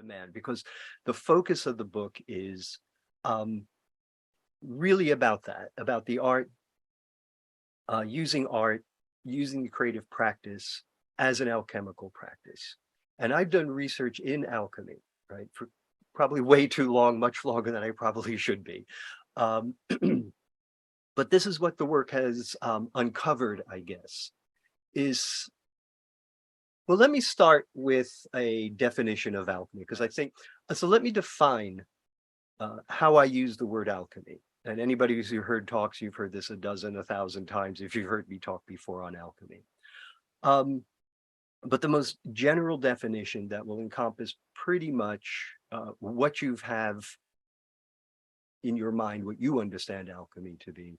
demand, because the focus of the book is really about that, about the art, using the creative practice as an alchemical practice. And I've done research in alchemy, right, for probably way too long, much longer than I probably should be. But this is what the work has uncovered, I guess, is, well, let me start with a definition of alchemy, because I think, so let me define how I use the word alchemy. And anybody who's heard talks, you've heard this a dozen, 1,000 times if you've heard me talk before on alchemy. But the most general definition that will encompass pretty much what you have in your mind, what you understand alchemy to be.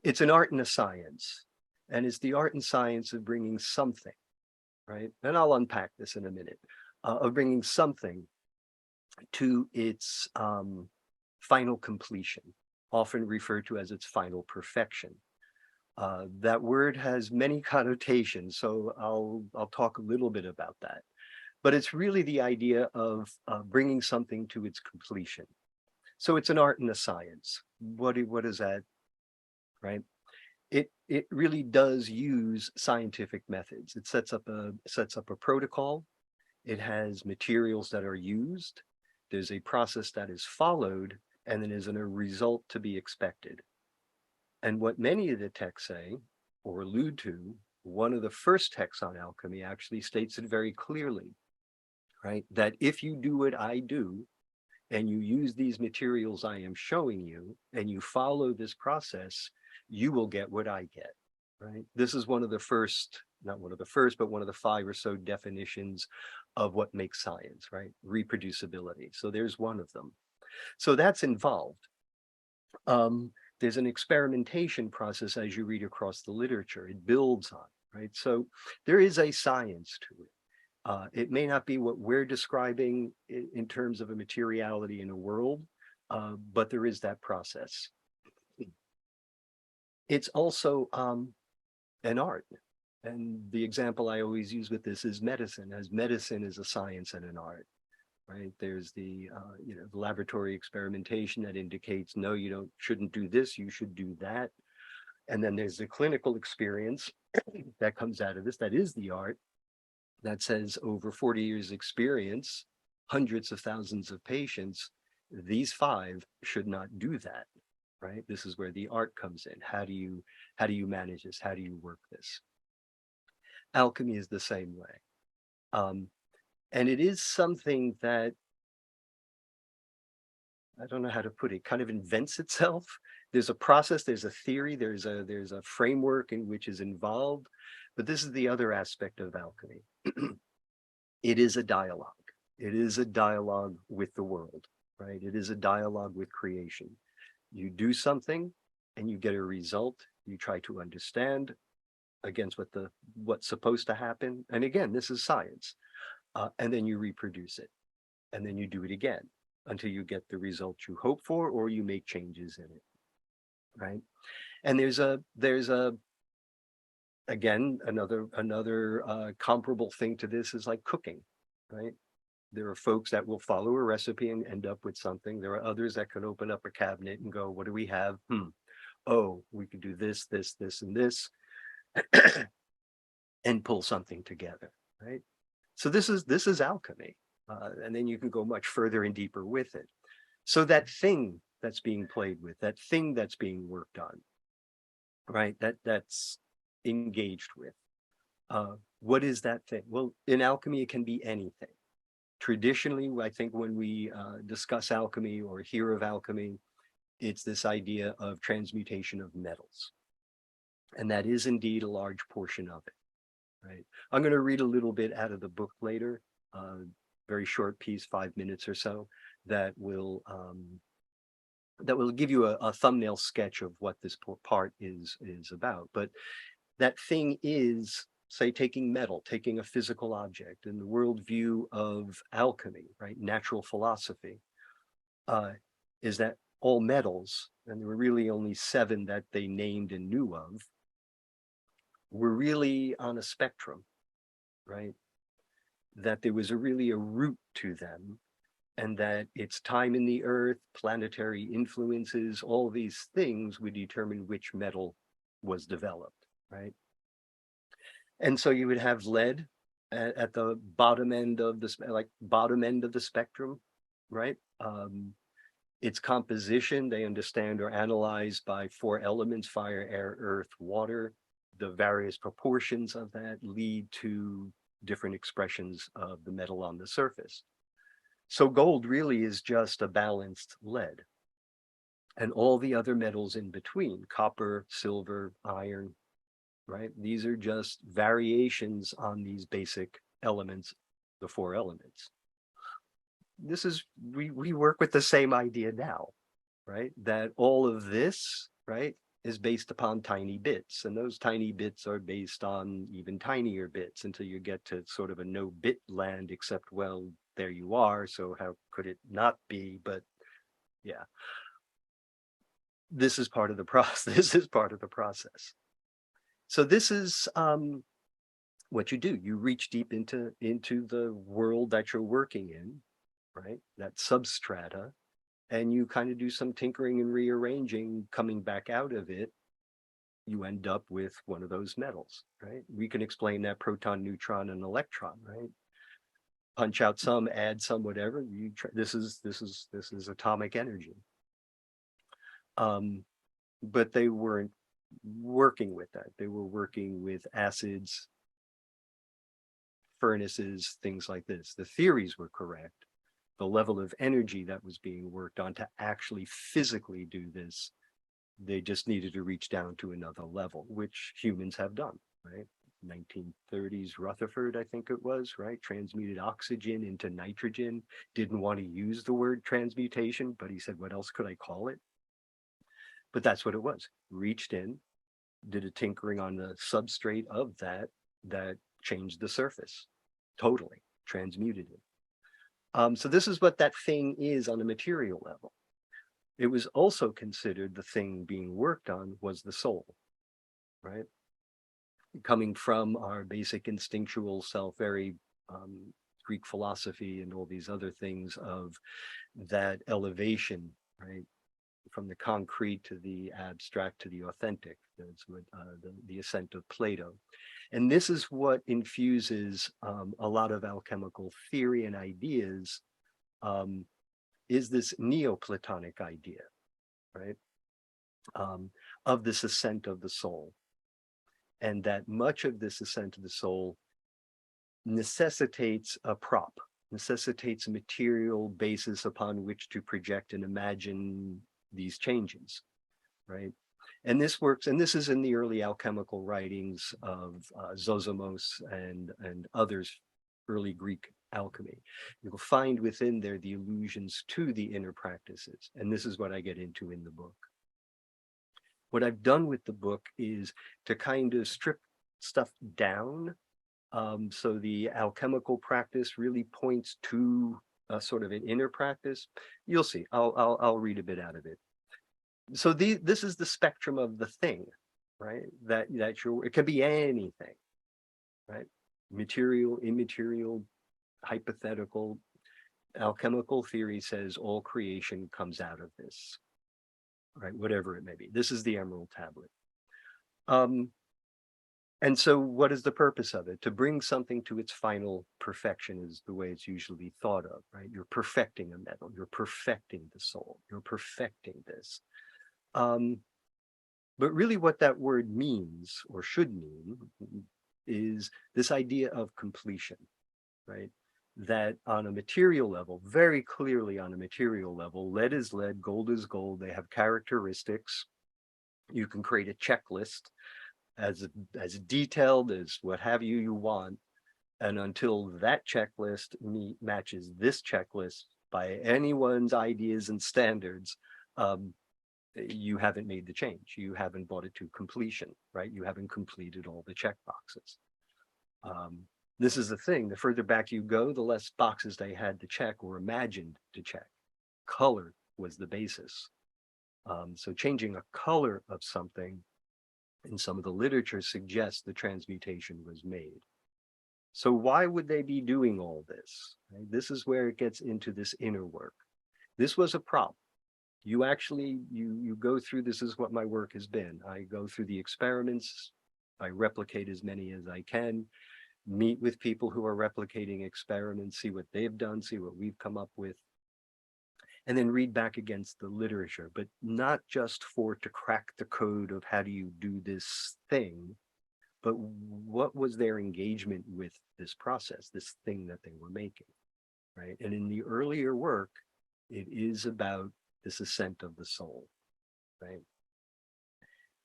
It's an art and a science, and it's the art and science of bringing something, right? And I'll unpack this in a minute, of bringing something to its final completion, often referred to as its final perfection. That word has many connotations, so I'll talk a little bit about that. But it's really the idea of bringing something to its completion. So it's an art and a science. What is that, right? It really does use scientific methods. It sets up a protocol. It has materials that are used. There's a process that is followed, and then there's a result to be expected. And what many of the texts say or allude to, one of the first texts on alchemy actually states it very clearly, right? That if you do what I do, and you use these materials I am showing you, and you follow this process, you will get what I get, right? This is one of the first, not one of the first, but one of the 5 or so definitions of what makes science, right? Reproducibility. So there's one of them. So that's involved. There's an experimentation process as you read across the literature. It builds on, right? So there is a science to it. It may not be what we're describing in terms of a materiality in a world, but there is that process. It's also an art. And the example I always use with this is medicine, as medicine is a science and an art, right? There's the the laboratory experimentation that indicates, no, you shouldn't do this, you should do that. And then there's the clinical experience that comes out of this, that is the art, that says over 40 years experience, hundreds of thousands of patients, these 5 should not do that, right? This is where the art comes in. How do you manage this? How do you work this? Alchemy is the same way. And it is something that, I don't know how to put it, kind of invents itself. There's a process, there's a theory, there's a framework in which is involved. But this is the other aspect of alchemy. It is a dialogue. It is a dialogue with the world, right? It is a dialogue with creation. You do something and you get a result. You try to understand against what's supposed to happen. And again, this is science. And then you reproduce it. And then you do it again until you get the result you hope for, or you make changes in it, right? And there's again, another comparable thing to this is like cooking, right? There are folks that will follow a recipe and end up with something. There are others that can open up a cabinet and go, what do we have? Oh, we could do this, this, this, and this, and pull something together, right? So this is alchemy. And then you can go much further and deeper with it. So that thing that's being played with, that thing that's being worked on, right? That's engaged with. What is that thing? Well, in alchemy, it can be anything. Traditionally, I think when we discuss alchemy or hear of alchemy, it's this idea of transmutation of metals. And that is indeed a large portion of it, right? I'm going to read a little bit out of the book later, very short piece, 5 minutes or so, that will give you a thumbnail sketch of what this part is about. But that thing is, say, taking metal, taking a physical object, in the worldview of alchemy, right? Natural philosophy, is that all metals, and there were really only 7 that they named and knew of, were really on a spectrum, right? That there was really a root to them, and that its time in the earth, planetary influences, all these things would determine which metal was developed, right? And so you would have lead at the bottom end of the spectrum, right? Its composition, they understand or analyze by 4 elements: fire, air, earth, water. The various proportions of that lead to different expressions of the metal on the surface. So gold really is just a balanced lead. And all the other metals in between, copper, silver, iron, right? These are just variations on these basic elements, the 4 elements. This is, we work with the same idea now, right? That all of this, right, is based upon tiny bits. And those tiny bits are based on even tinier bits until you get to sort of a no bit land, except, well, there you are. So how could it not be? But yeah, this is part of the process. This is part of the process. So this is what you do. You reach deep into the world that you're working in, right? That substrata, and you kind of do some tinkering and rearranging. Coming back out of it, you end up with one of those metals, right? We can explain that proton, neutron, and electron, right? Punch out some, add some, whatever. This is atomic energy. But they weren't working with that. They were working with acids, furnaces, things like this. The theories were correct. The level of energy that was being worked on to actually physically do this, they just needed to reach down to another level, which humans have done, right? 1930s Rutherford, I think it was, right? Transmuted oxygen into nitrogen. Didn't want to use the word transmutation, but he said, what else could I call it? But that's what it was. Reached in, did a tinkering on the substrate of that changed the surface, totally transmuted it. So this is what that thing is on a material level. It was also considered the thing being worked on was the soul, right? Coming from our basic instinctual self, very Greek philosophy and all these other things of that elevation, right? From the concrete to the abstract to the authentic. That's what the ascent of Plato. And this is what infuses a lot of alchemical theory and ideas, is this Neoplatonic idea, right? Of this ascent of the soul. And that much of this ascent of the soul necessitates a prop, necessitates a material basis upon which to project and imagine these changes, right? And this works, and this is in the early alchemical writings of Zosimos and others, early Greek alchemy. You'll find within there the allusions to the inner practices, and this is what I get into in the book. What I've done with the book is to kind of strip stuff down. So the alchemical practice really points to sort of an inner practice. You'll see, I'll read a bit out of it. So this is the spectrum of the thing, right? That it can be anything, right? Material, immaterial, hypothetical. Alchemical theory says all creation comes out of this, right? Whatever it may be. This is the Emerald Tablet. And so what is the purpose of it? To bring something to its final perfection is the way it's usually thought of, right? You're perfecting a metal, you're perfecting the soul, you're perfecting this. But really what that word means, or should mean, is this idea of completion, right? That on a material level, very clearly on a material level, lead is lead, gold is gold, they have characteristics. You can create a checklist as detailed as what have you want. And until that checklist matches this checklist by anyone's ideas and standards, you haven't made the change. You haven't brought it to completion, right? You haven't completed all the check boxes. This is the thing. The further back you go, the less boxes they had to check or imagined to check. Color was the basis. So changing a color of something in some of the literature suggests the transmutation was made. So why would they be doing all this? Right? This is where it gets into this inner work. This was a problem. You actually, you go through, this is what my work has been. I go through the experiments, I replicate as many as I can, meet with people who are replicating experiments, see what they've done, see what we've come up with, and then read back against the literature, but not just to crack the code of how do you do this thing, but what was their engagement with this process, this thing that they were making, right? And in the earlier work, it is about this ascent of the soul, right?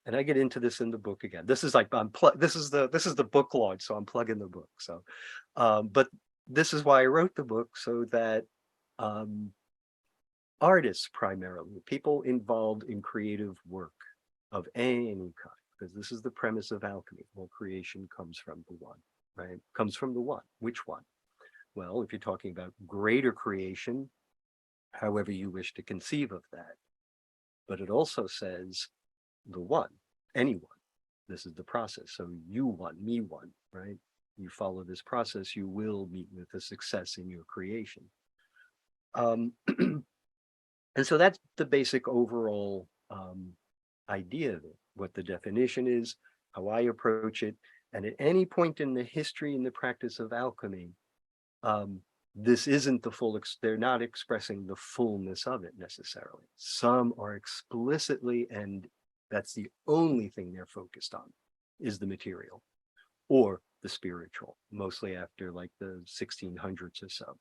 And I get into this in the book again. This is like this is the book launch, so I'm plugging the book. So, but this is why I wrote the book, so that artists, primarily people involved in creative work of any kind, because this is the premise of alchemy. All creation comes from the one, right? Comes from the one. Which one? Well, if you're talking about greater creation, however you wish to conceive of that. But it also says the one, anyone. This is the process. So you one, me one, right? You follow this process, you will meet with a success in your creation. And so that's the basic overall idea of it, what the definition is, how I approach it. And at any point in the history and the practice of alchemy, this isn't the full, they're not expressing the fullness of it necessarily. Some are explicitly, and that's the only thing they're focused on, is the material or the spiritual, mostly after like the 1600s or so.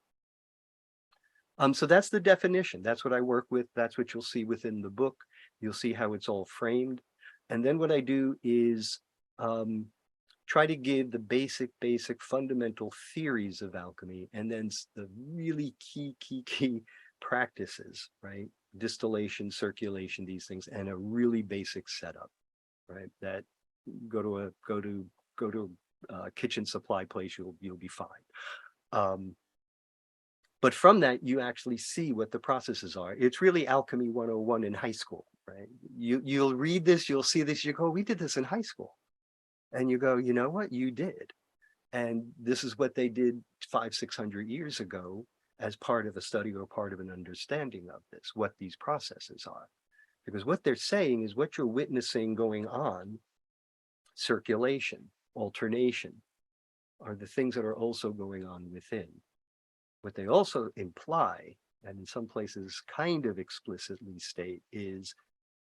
So that's the definition. That's what I work with. That's what you'll see within the book. You'll see how it's all framed. And then what I do is try to give the basic fundamental theories of alchemy, and then the really key practices, right? Distillation, circulation, these things, and a really basic setup, right? That go to a kitchen supply place, you'll be fine. But from that, you actually see what the processes are. It's really Alchemy 101 in high school, right? You'll read this, you'll see this, you go, we did this in high school. And you go, you know what, you did. And this is what they did 500-600 years ago as part of a study or part of an understanding of this, what these processes are. Because what they're saying is what you're witnessing going on, circulation, alternation, are the things that are also going on within. What they also imply, and in some places kind of explicitly state, is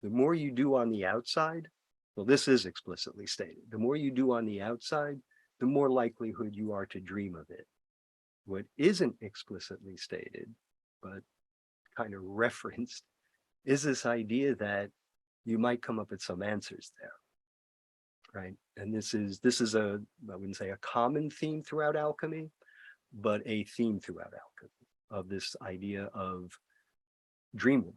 the more you do on the outside, well, this is explicitly stated, the more you do on the outside, the more likelihood you are to dream of it. What isn't explicitly stated, but kind of referenced, is this idea that you might come up with some answers there, right? And this is a, I wouldn't say a common theme throughout alchemy, but a theme throughout alchemy of this idea of dream work,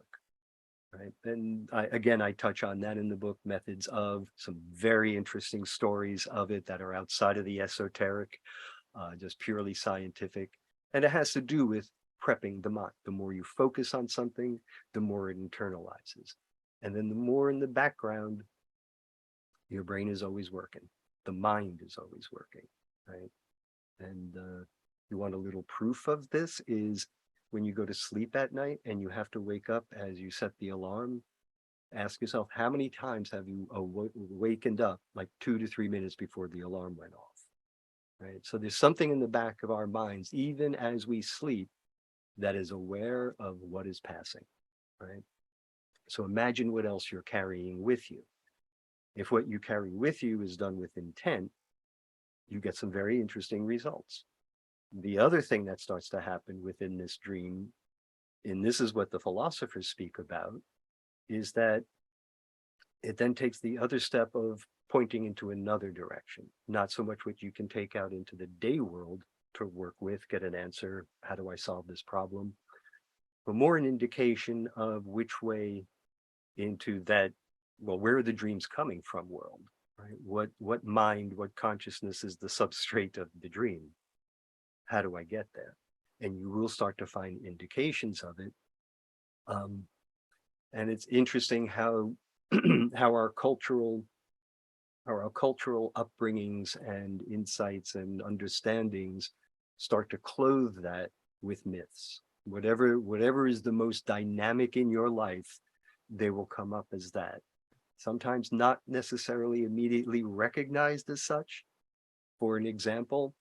right? And I touch on that in the book, methods of some very interesting stories of it that are outside of the esoteric, just purely scientific. And it has to do with prepping the mind. The more you focus on something, the more it internalizes. And then the more in the background, your brain is always working. The mind is always working, right? And you want a little proof of this is when you go to sleep at night and you have to wake up as you set the alarm, ask yourself, how many times have you wakened up like 2 to 3 minutes before the alarm went off, right? So there's something in the back of our minds, even as we sleep, that is aware of what is passing, right? So imagine what else you're carrying with you. If what you carry with you is done with intent, you get some very interesting results. The other thing that starts to happen within this dream, and this is what the philosophers speak about, is that it then takes the other step of pointing into another direction, not so much what you can take out into the day world to work with, get an answer, how do I solve this problem, but more an indication of which way into that, well, where are the dreams coming from world, right? What mind, what consciousness is the substrate of the dream? How do I get there? And you will start to find indications of it. And it's interesting how how our cultural our cultural upbringings and insights and understandings start to clothe that with myths. Whatever is the most dynamic in your life, they will come up as that. Sometimes not necessarily immediately recognized as such. For an example,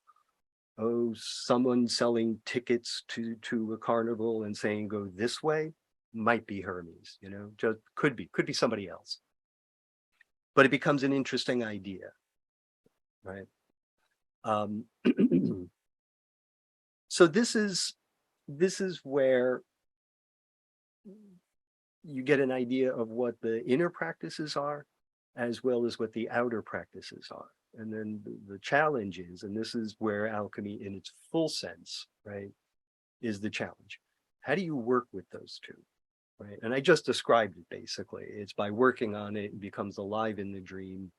oh, someone selling tickets to a carnival and saying go this way might be Hermes, you know, just could be somebody else. But it becomes an interesting idea, right? So this is where you get an idea of what the inner practices are, as well as what the outer practices are. And then the challenge is, and this is where alchemy in its full sense, right, is the challenge. How do you work with those two, right? And I just described it basically. It's by working on it, it becomes alive in the dream.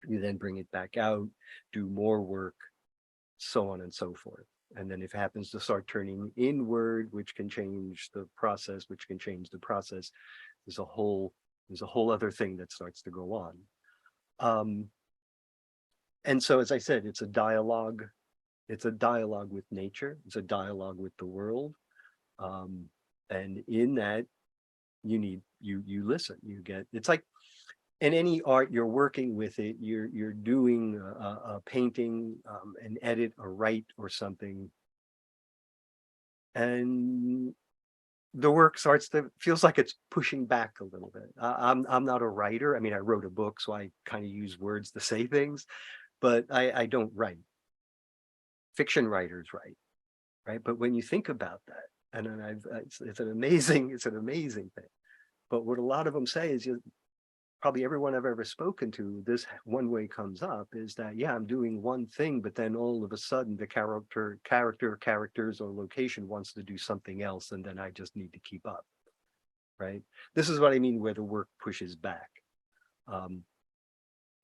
You then bring it back out, do more work, so on and so forth. And then if it happens to start turning inward, which can change the process, there's a whole other thing that starts to go on. And so, as I said, it's a dialogue. It's a dialogue with nature. It's a dialogue with the world. And in that, you listen. You get, it's like in any art, you're working with it. You're doing a painting, an edit, a write, or something, and the work starts to feels like it's pushing back a little bit. I'm not a writer. I mean, I wrote a book, so I kind of use words to say things, but I don't write. Fiction writers write, right? But when you think about that, and then it's an amazing thing. But what a lot of them say is, probably everyone I've ever spoken to, this one way comes up is that, yeah, I'm doing one thing, but then all of a sudden the characters or location wants to do something else, and then I just need to keep up, right? This is what I mean where the work pushes back.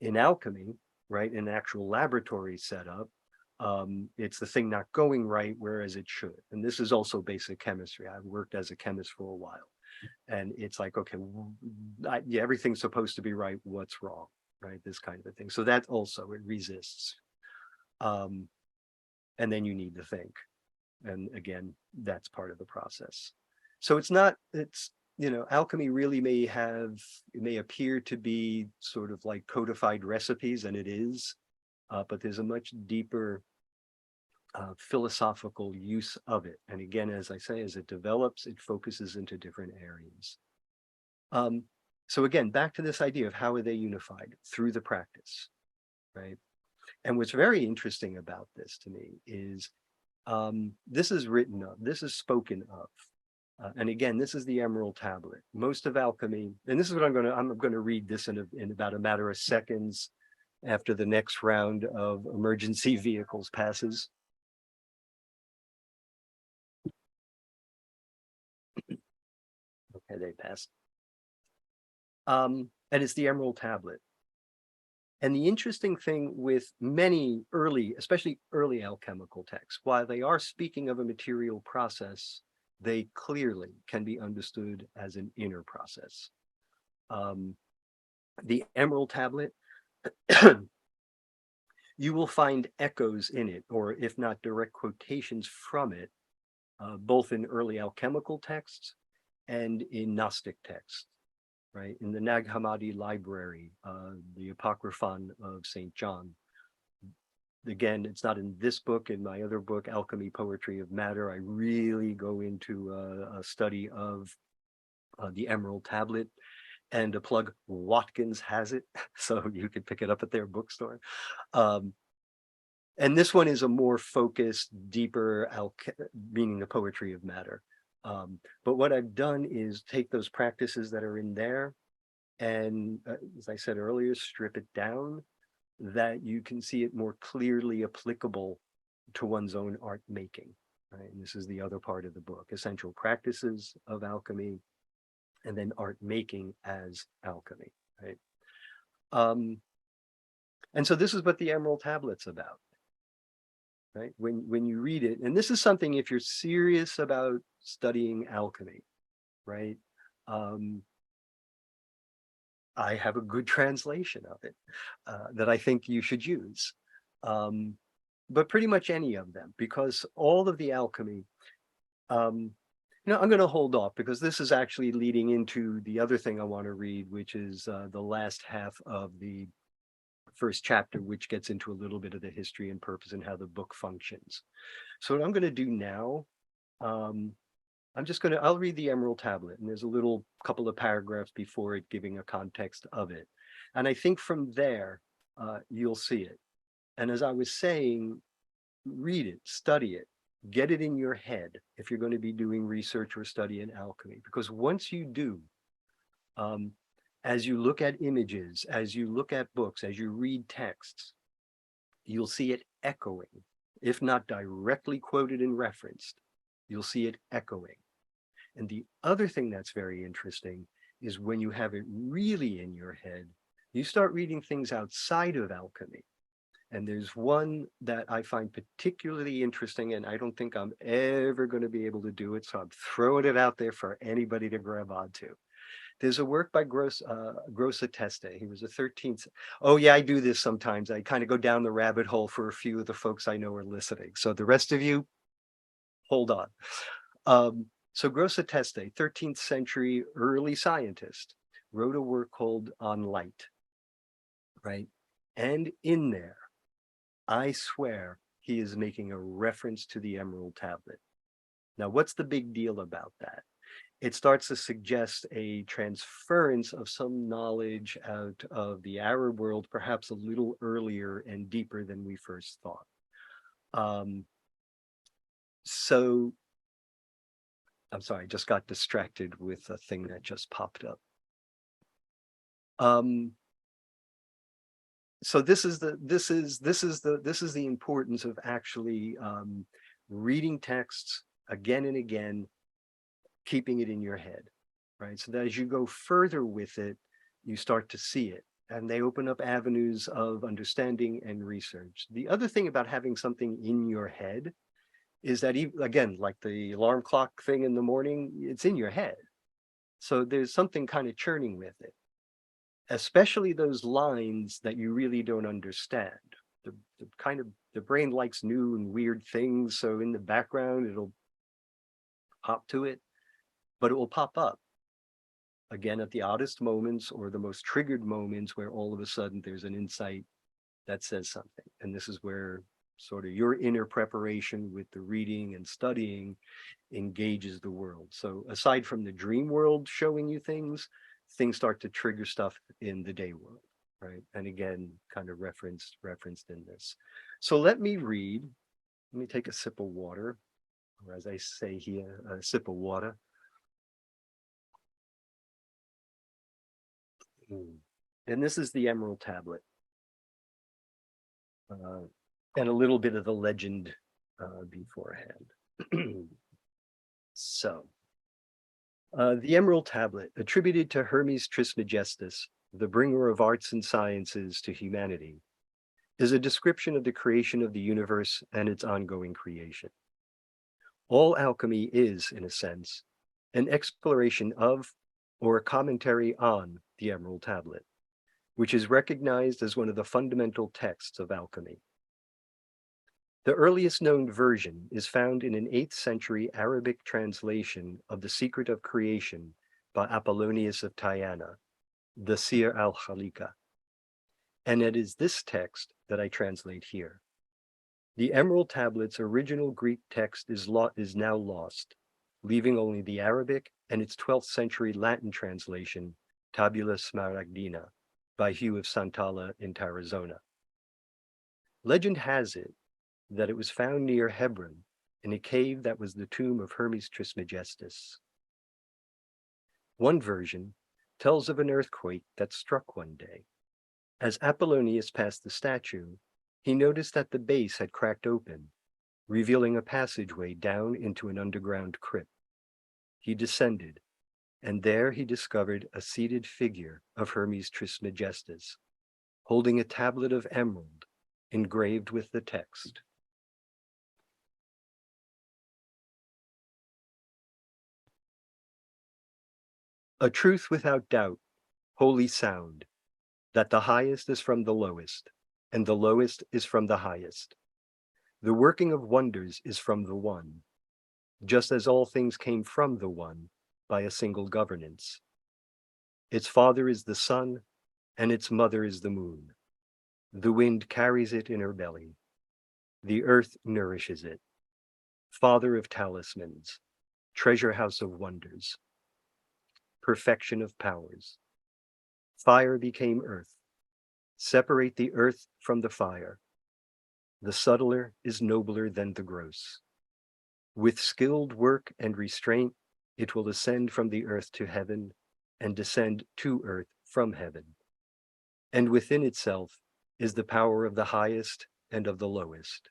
In alchemy, right, in actual laboratory setup, it's the thing not going right, whereas it should. And this is also basic chemistry. I've worked as a chemist for a while. And it's like, okay, yeah, everything's supposed to be right. What's wrong, right? This kind of a thing. So that also, it resists. And then you need to think. And again, that's part of the process. So it's not, alchemy really may appear to be sort of like codified recipes, and it is, but there's a much deeper philosophical use of it. And again, as I say, as it develops, it focuses into different areas. So again, back to this idea of how are they unified? Through the practice, right? And what's very interesting about this to me is this is written of, this is spoken of. And again, this is the Emerald Tablet. Most of alchemy, and this is what I'm going to read this in about a matter of seconds after the next round of emergency vehicles passes. Okay, they passed. And it's the Emerald Tablet. And the interesting thing with many early, especially early alchemical texts, while they are speaking of a material process, they clearly can be understood as an inner process. The Emerald Tablet, you will find echoes in it, or if not direct quotations from it, both in early alchemical texts and in Gnostic texts, right? In the Nag Hammadi library, the Apocryphon of St. John. Again, it's not in this book. In my other book, Alchemy, Poetry of Matter, I really go into a study of the Emerald Tablet. And a plug, Watkins has it, so you can pick it up at their bookstore. And this one is a more focused, deeper, meaning the poetry of matter. But what I've done is take those practices that are in there and, as I said earlier, strip it down, that you can see it more clearly applicable to one's own art making. Right? And this is the other part of the book, essential practices of alchemy, and then art making as alchemy. Right? And so this is what the Emerald Tablet's about. Right? When you read it, and this is something, if you're serious about studying alchemy, right? I have a good translation of it that I think you should use. But pretty much any of them, because all of the alchemy, I'm going to hold off because this is actually leading into the other thing I want to read, which is the last half of the first chapter, which gets into a little bit of the history and purpose and how the book functions. So what I'm going to do now, I'll read the Emerald Tablet, and there's a little couple of paragraphs before it giving a context of it. And I think from there, you'll see it. And as I was saying, read it, study it, get it in your head if you're going to be doing research or study in alchemy. Because once you do, as you look at images, as you look at books, as you read texts, you'll see it echoing, if not directly quoted and referenced, you'll see it echoing. And the other thing that's very interesting is when you have it really in your head, you start reading things outside of alchemy. And there's one that I find particularly interesting, and I don't think I'm ever going to be able to do it. So I'm throwing it out there for anybody to grab onto. There's a work by Grossa Teste. He was a 13th. Oh, yeah, I do this sometimes. I kind of go down the rabbit hole for a few of the folks I know are listening. So the rest of you, hold on. So Grossa Teste, 13th century early scientist, wrote a work called On Light, right? And in there, I swear he is making a reference to the Emerald Tablet. Now, what's the big deal about that? It starts to suggest a transference of some knowledge out of the Arab world, perhaps a little earlier and deeper than we first thought. So, I'm sorry, I just got distracted with a thing that just popped up. So this is the importance of actually reading texts again and again, keeping it in your head, right? So that as you go further with it, you start to see it, and they open up avenues of understanding and research. The other thing about having something in your head is that, even, again, like the alarm clock thing in the morning, it's in your head. So there's something kind of churning with it, especially those lines that you really don't understand. The brain likes new and weird things. So in the background, it'll pop to it, but it will pop up again at the oddest moments or the most triggered moments where all of a sudden there's an insight that says something. And this is where sort of your inner preparation with the reading and studying engages the world. So aside from the dream world showing you things start to trigger stuff in the day world, right? And again, kind of referenced in this. So let me read. Let me take a sip of water, or as I say here, a sip of water. And this is the Emerald Tablet. And a little bit of the legend beforehand. So, the Emerald Tablet, attributed to Hermes Trismegistus, the bringer of arts and sciences to humanity, is a description of the creation of the universe and its ongoing creation. All alchemy is, in a sense, an exploration of or a commentary on the Emerald Tablet, which is recognized as one of the fundamental texts of alchemy. The earliest known version is found in an 8th century Arabic translation of The Secret of Creation by Apollonius of Tyana, the Sir al-Khalika. And it is this text that I translate here. The Emerald Tablet's original Greek text is now lost, leaving only the Arabic and its 12th century Latin translation, Tabula Smaragdina, by Hugh of Santalla in Tarazona. Legend has it that it was found near Hebron in a cave that was the tomb of Hermes Trismegistus. One version tells of an earthquake that struck one day. As Apollonius passed the statue, he noticed that the base had cracked open, revealing a passageway down into an underground crypt. He descended, and there he discovered a seated figure of Hermes Trismegistus, holding a tablet of emerald engraved with the text. A truth without doubt, holy sound, that the highest is from the lowest, and the lowest is from the highest. The working of wonders is from the one, just as all things came from the one by a single governance. Its father is the sun, and its mother is the moon. The wind carries it in her belly. The earth nourishes it. Father of talismans, treasure house of wonders, perfection of powers. Fire became earth. Separate the earth from the fire. The subtler is nobler than the gross. With skilled work and restraint, it will ascend from the earth to heaven and descend to earth from heaven. And within itself is the power of the highest and of the lowest.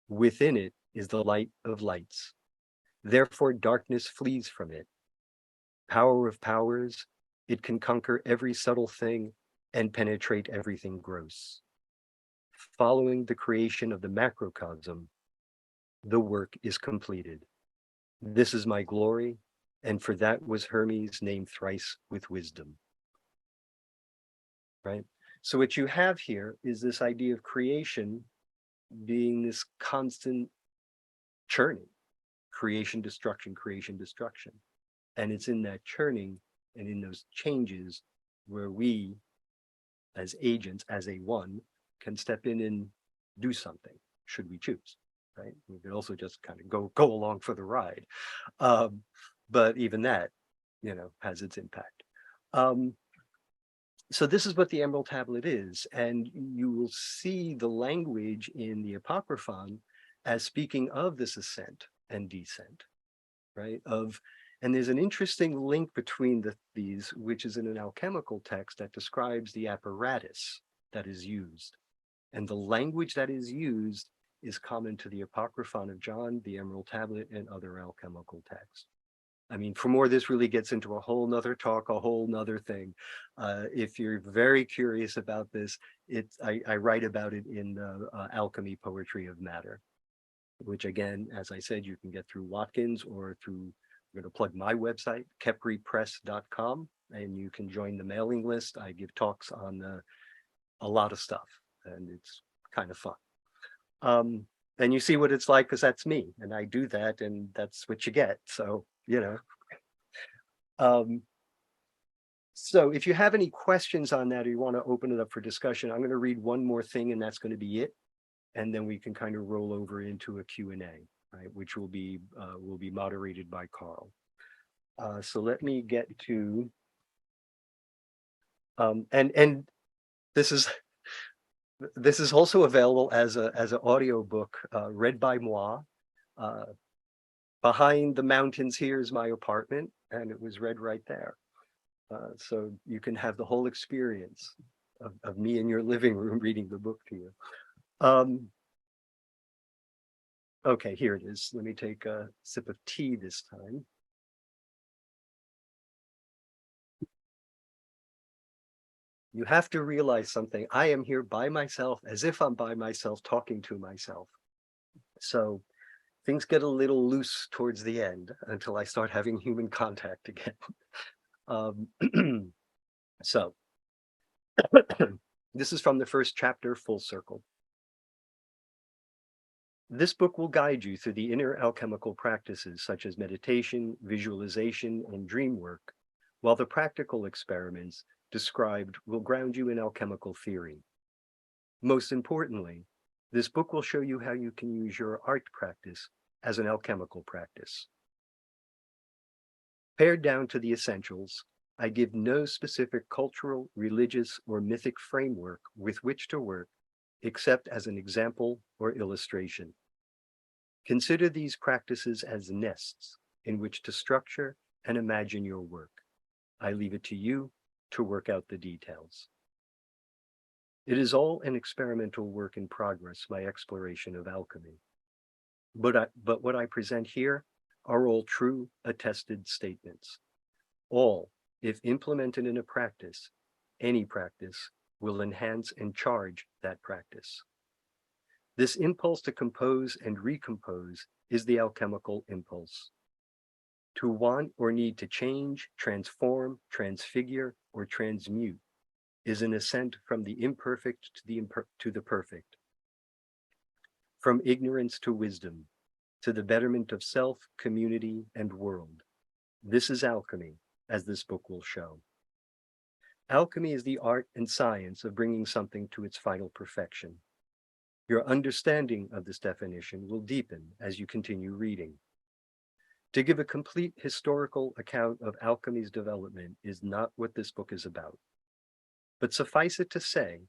Within it is the light of lights. Therefore darkness flees from it. Power of powers, it can conquer every subtle thing and penetrate everything gross. Following the creation of the macrocosm, the work is completed. This is my glory, and for that was Hermes named thrice with wisdom. Right? So what you have here is this idea of creation being this constant churning, creation, destruction, creation, destruction. And it's in that churning and in those changes where we, as agents, as a one, can step in and do something, should we choose, right? We could also just kind of go along for the ride. But even that, has its impact. So this is what the Emerald Tablet is, and you will see the language in the Apocryphon as speaking of this ascent and descent, right? And there's an interesting link between these, which is in an alchemical text that describes the apparatus that is used. And the language that is used is common to the Apocryphon of John, the Emerald Tablet, and other alchemical texts. I mean, for more, this really gets into a whole nother talk, a whole nother thing. If you're very curious about this, I write about it in the Alchemy Poetry of Matter, which again, as I said, you can get through Watkins or through, I'm going to plug my website, kepripress.com, and you can join the mailing list. I give talks on a lot of stuff, and it's kind of fun. And you see what it's like, because that's me, and I do that, and that's what you get. So, so if you have any questions on that, or you want to open it up for discussion, I'm going to read one more thing, and that's going to be it. And then we can kind of roll over into a Q&A, right, which will be moderated by Carl. So let me get to, and this is also available as an audio book read by moi. Behind the mountains here is my apartment, and it was read right there. So you can have the whole experience of me in your living room reading the book to you. Okay, here it is. Let me take a sip of tea this time. You have to realize something. I am here by myself, as if I'm by myself, talking to myself. So things get a little loose towards the end until I start having human contact again. So this is from the first chapter, Full Circle. This book will guide you through the inner alchemical practices such as meditation, visualization, and dream work, while the practical experiments described will ground you in alchemical theory. Most importantly, this book will show you how you can use your art practice as an alchemical practice. Pared down to the essentials, I give no specific cultural, religious, or mythic framework with which to work, except as an example or illustration. Consider these practices as nests in which to structure and imagine your work. I leave it to you to work out the details. It is all an experimental work in progress, my exploration of alchemy. But what I present here are all true, attested statements. All, if implemented in a practice, any practice, will enhance and charge that practice. This impulse to compose and recompose is the alchemical impulse. To want or need to change, transform, transfigure, or transmute is an ascent from the imperfect to the perfect, from ignorance to wisdom, to the betterment of self, community, and world. This is alchemy, as this book will show. Alchemy is the art and science of bringing something to its final perfection. Your understanding of this definition will deepen as you continue reading. To give a complete historical account of alchemy's development is not what this book is about. But suffice it to say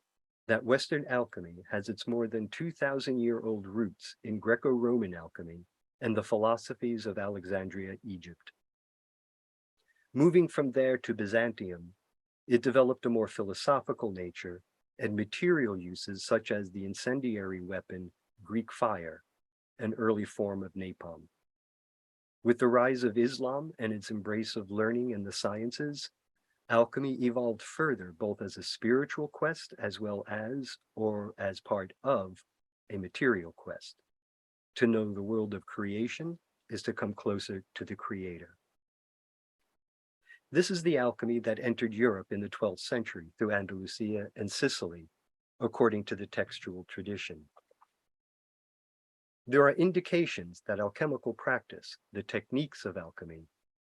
that Western alchemy has its more than 2,000-year-old roots in Greco-Roman alchemy and the philosophies of Alexandria, Egypt. Moving from there to Byzantium, it developed a more philosophical nature and material uses such as the incendiary weapon Greek fire, an early form of napalm. With the rise of Islam and its embrace of learning and the sciences, alchemy evolved further both as a spiritual quest as well as, or as part of, a material quest. To know the world of creation is to come closer to the Creator. This is the alchemy that entered Europe in the 12th century through Andalusia and Sicily, according to the textual tradition. There are indications that alchemical practice, the techniques of alchemy,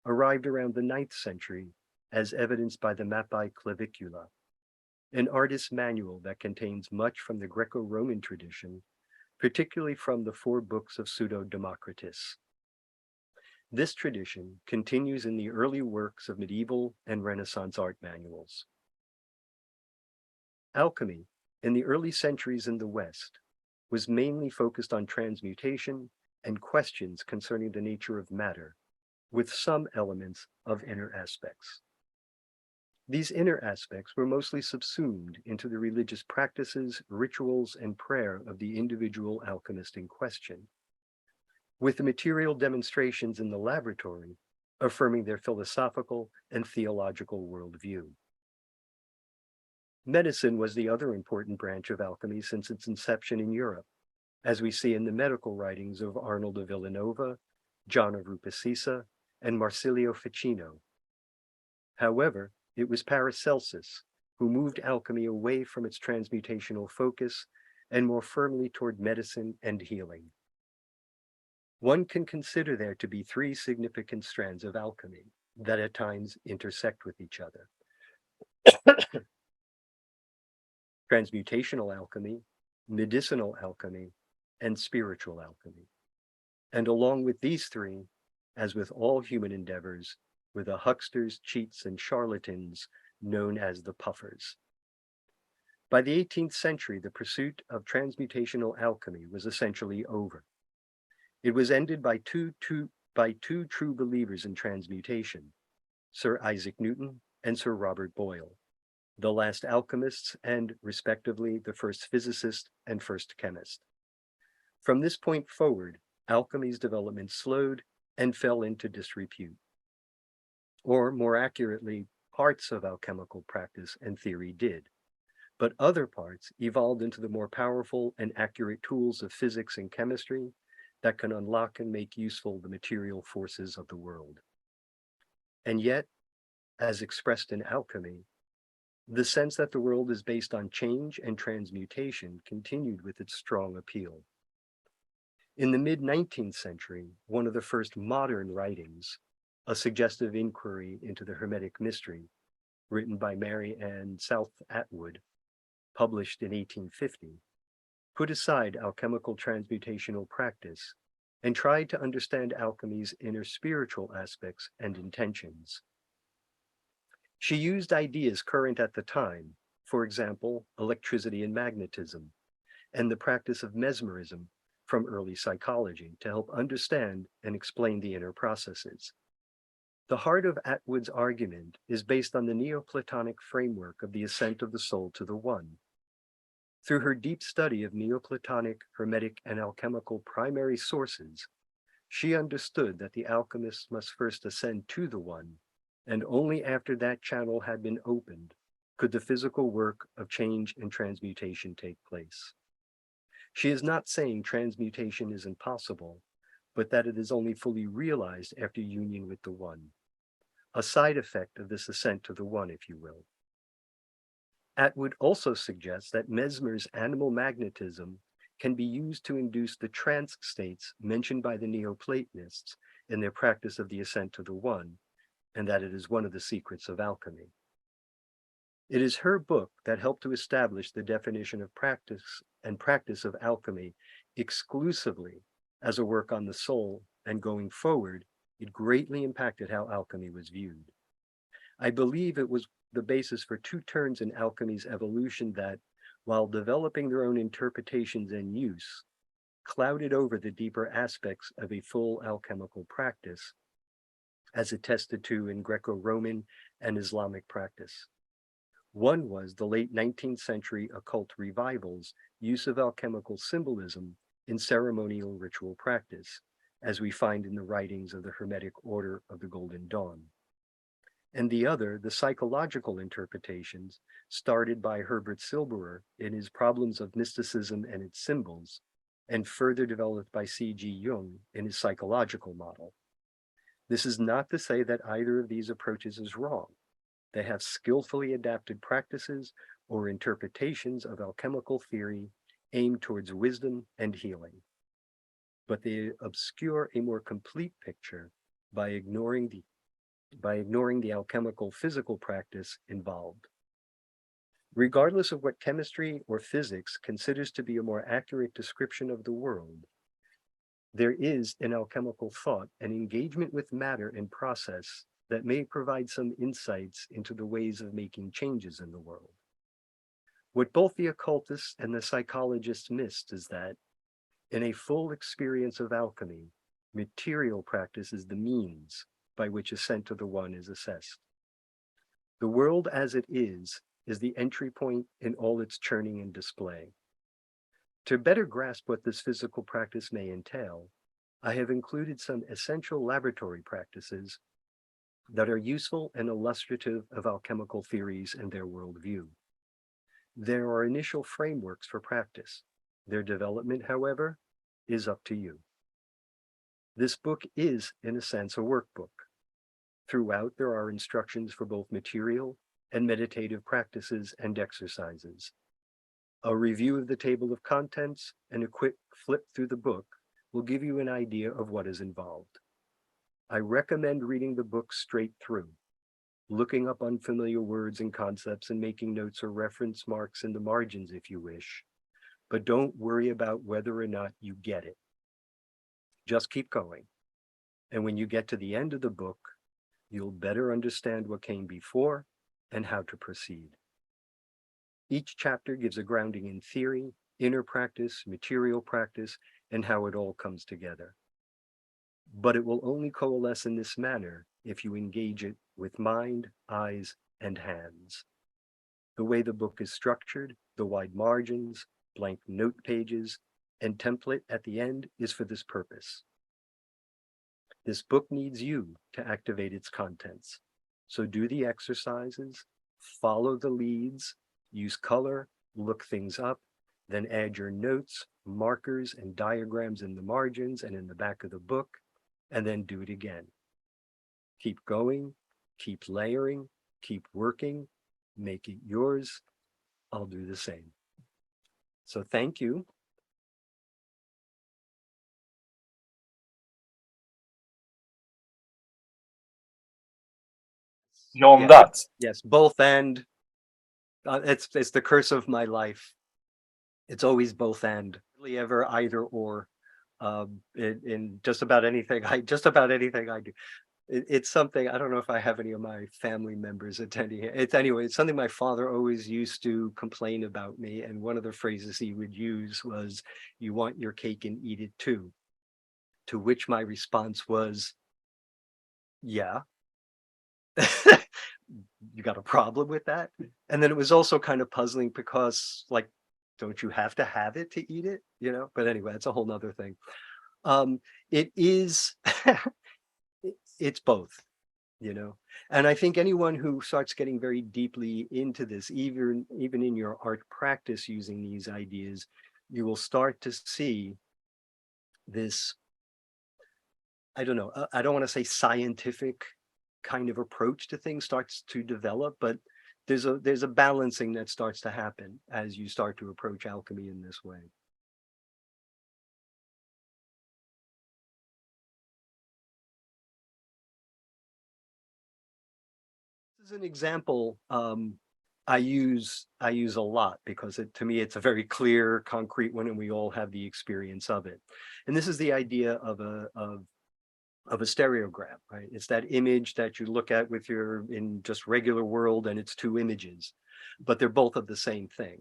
arrived around the 9th century as evidenced by the Mappae Clavicula, an artist's manual that contains much from the Greco-Roman tradition, particularly from the 4 books of Pseudo-Democritus. This tradition continues in the early works of medieval and Renaissance art manuals. Alchemy, in the early centuries in the West, was mainly focused on transmutation and questions concerning the nature of matter, with some elements of inner aspects. These inner aspects were mostly subsumed into the religious practices, rituals, and prayer of the individual alchemist in question, with the material demonstrations in the laboratory affirming their philosophical and theological worldview. Medicine was the other important branch of alchemy since its inception in Europe, as we see in the medical writings of Arnold of Villanova, John of Rupasisa, and Marsilio Ficino. However, it was Paracelsus who moved alchemy away from its transmutational focus and more firmly toward medicine and healing. One can consider there to be 3 significant strands of alchemy that at times intersect with each other. Transmutational alchemy, medicinal alchemy, and spiritual alchemy. And along with these 3, as with all human endeavors, were the hucksters, cheats, and charlatans known as the puffers. By the 18th century, the pursuit of transmutational alchemy was essentially over. It was ended by two true believers in transmutation, Sir Isaac Newton and Sir Robert Boyle, the last alchemists and, respectively, the first physicist and first chemist. From this point forward, alchemy's development slowed and fell into disrepute. Or, more accurately, parts of alchemical practice and theory did, but other parts evolved into the more powerful and accurate tools of physics and chemistry that can unlock and make useful the material forces of the world. And yet, as expressed in alchemy, the sense that the world is based on change and transmutation continued with its strong appeal. In the mid-19th century, one of the first modern writings, a suggestive inquiry into the Hermetic mystery, written by Mary Ann South Atwood, published in 1850, put aside alchemical transmutational practice and tried to understand alchemy's inner spiritual aspects and intentions. She used ideas current at the time, for example, electricity and magnetism, and the practice of mesmerism from early psychology to help understand and explain the inner processes. The heart of Atwood's argument is based on the Neoplatonic framework of the ascent of the soul to the One. Through her deep study of Neoplatonic, Hermetic, and alchemical primary sources, she understood that the alchemist must first ascend to the One, and only after that channel had been opened could the physical work of change and transmutation take place. She is not saying transmutation is impossible, but that it is only fully realized after union with the One, a side effect of this ascent to the One, if you will. Atwood also suggests that Mesmer's animal magnetism can be used to induce the trance states mentioned by the Neoplatonists in their practice of the ascent to the One, and that it is one of the secrets of alchemy. It is her book that helped to establish the definition of practice and practice of alchemy exclusively as a work on the soul, and going forward, it greatly impacted how alchemy was viewed. I believe it was the basis for two turns in alchemy's evolution that, while developing their own interpretations and use, clouded over the deeper aspects of a full alchemical practice, as attested to in Greco-Roman and Islamic practice. One was the late 19th century occult revival's use of alchemical symbolism in ceremonial ritual practice, as we find in the writings of the Hermetic Order of the Golden Dawn. And the other, the psychological interpretations started by Herbert Silberer in his Problems of Mysticism and its Symbols, and further developed by C.G. Jung in his psychological model. This is not to say that either of these approaches is wrong. They have skillfully adapted practices or interpretations of alchemical theory aimed towards wisdom and healing. But they obscure a more complete picture by ignoring the alchemical physical practice involved. Regardless of what chemistry or physics considers to be a more accurate description of the world, there is in alchemical thought an engagement with matter and process that may provide some insights into the ways of making changes in the world. What both the occultists and the psychologists missed is that, in a full experience of alchemy, material practice is the means by which ascent to the One is assessed. The world as it is the entry point in all its churning and display. To better grasp what this physical practice may entail, I have included some essential laboratory practices that are useful and illustrative of alchemical theories and their worldview. There are initial frameworks for practice. Their development, however, is up to you. This book is, in a sense, a workbook. Throughout, there are instructions for both material and meditative practices and exercises. A review of the table of contents and a quick flip through the book will give you an idea of what is involved. I recommend reading the book straight through, looking up unfamiliar words and concepts and making notes or reference marks in the margins if you wish, but don't worry about whether or not you get it. Just keep going. And when you get to the end of the book, you'll better understand what came before and how to proceed. Each chapter gives a grounding in theory, inner practice, material practice, and how it all comes together. But it will only coalesce in this manner if you engage it with mind, eyes, and hands. The way the book is structured, the wide margins, blank note pages, and template at the end is for this purpose. This book needs you to activate its contents. So do the exercises, follow the leads, use color, look things up, then add your notes, markers, and diagrams in the margins and in the back of the book, and then do it again. Keep going, keep layering, keep working, make it yours. I'll do the same. So thank you. Beyond that. Yes, both and. It's the curse of my life. It's always both and, really ever either or. In just about anything I do. It's something, I don't know if I have any of my family members attending it. It's something my father always used to complain about me. And one of the phrases he would use was, "You want your cake and eat it too." To which my response was, "Yeah." You got a problem with that? And then it was also kind of puzzling because, like, don't you have to have it to eat it? But anyway, that's a whole nother thing. It is, it's both, and I think anyone who starts getting very deeply into this, even in your art practice using these ideas, you will start to see this I don't know, I don't want to say scientific kind of approach to things starts to develop, but there's a balancing that starts to happen as you start to approach alchemy in this way. This is an example I use a lot because to me it's a very clear, concrete one, and we all have the experience of it. And this is the idea of a stereogram, right? It's that image that you look at with your in just regular world, and it's two images, but they're both of the same thing.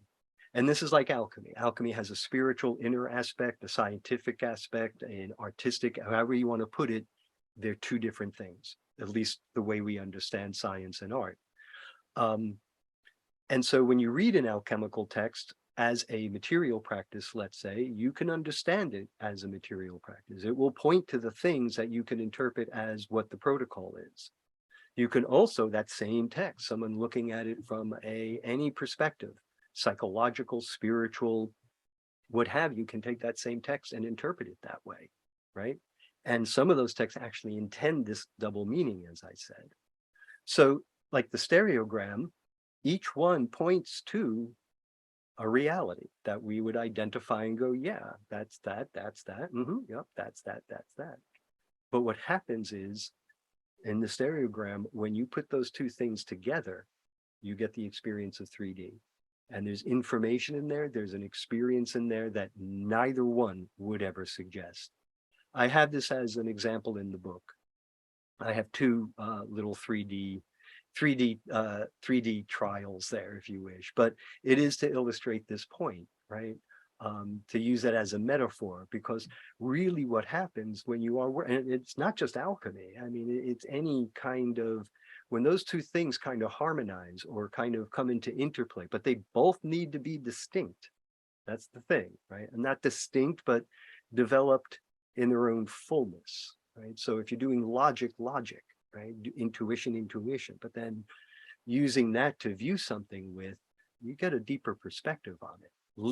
And this is like alchemy. Alchemy has a spiritual inner aspect, a scientific aspect, an artistic, however you want to put it. They're two different things, at least the way we understand science and art. And so when you read an alchemical text as a material practice, let's say, you can understand it as a material practice. It will point to the things that you can interpret as what the protocol is. You can also, that same text, someone looking at it from any perspective, psychological, spiritual, what have you, can take that same text and interpret it that way, right? And some of those texts actually intend this double meaning, as I said. So like the stereogram, each one points to a reality that we would identify and go, yeah, that's that, yep, that's that. But what happens is, in the stereogram, when you put those two things together, you get the experience of 3D. And there's information in there, there's an experience in there that neither one would ever suggest. I have this as an example in the book. I have two little 3D trials there, if you wish, but it is to illustrate this point, right? To use that as a metaphor, because really what happens when you are, and it's not just alchemy, I mean, it's any kind of, when those two things kind of harmonize or kind of come into interplay, but they both need to be distinct. That's the thing, right? And not distinct, but developed in their own fullness, right? So if you're doing logic, right? Intuition, but then using that to view something with, you get a deeper perspective on it.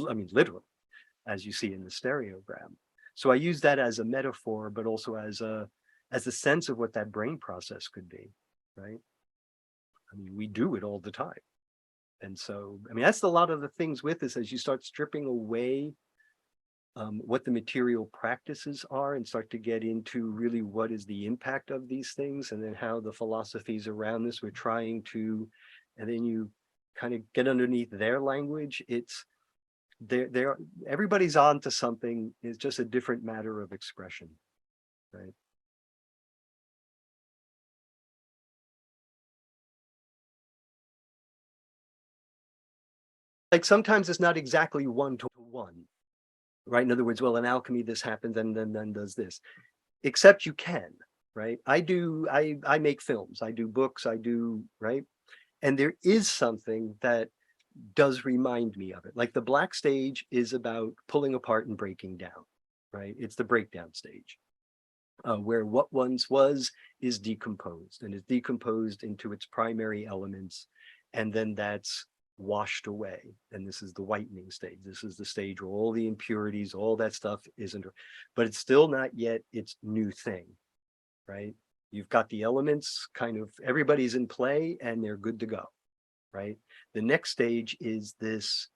I mean, literally, as you see in the stereogram. So I use that as a metaphor, but also as a sense of what that brain process could be, right? I mean, we do it all the time. And so, I mean, that's a lot of the things with this, as you start stripping away what the material practices are and start to get into really what is the impact of these things, and then how the philosophies around this we're trying to, and then you kind of get underneath their language. It's they're everybody's on to something. It's just a different matter of expression, right? Like sometimes it's not exactly one to one, right? In other words, well, in alchemy this happens and then does this, except you can, right? I make films, I do books, I do, right? And there is something that does remind me of it. Like the black stage is about pulling apart and breaking down, right? It's the breakdown stage, where what once was is decomposed, and is decomposed into its primary elements, and then that's washed away. And this is the whitening stage. This is the stage where all the impurities, all that stuff isn't, but it's still not yet its new thing, right? You've got the elements, kind of everybody's in play and they're good to go, right? The next stage is this,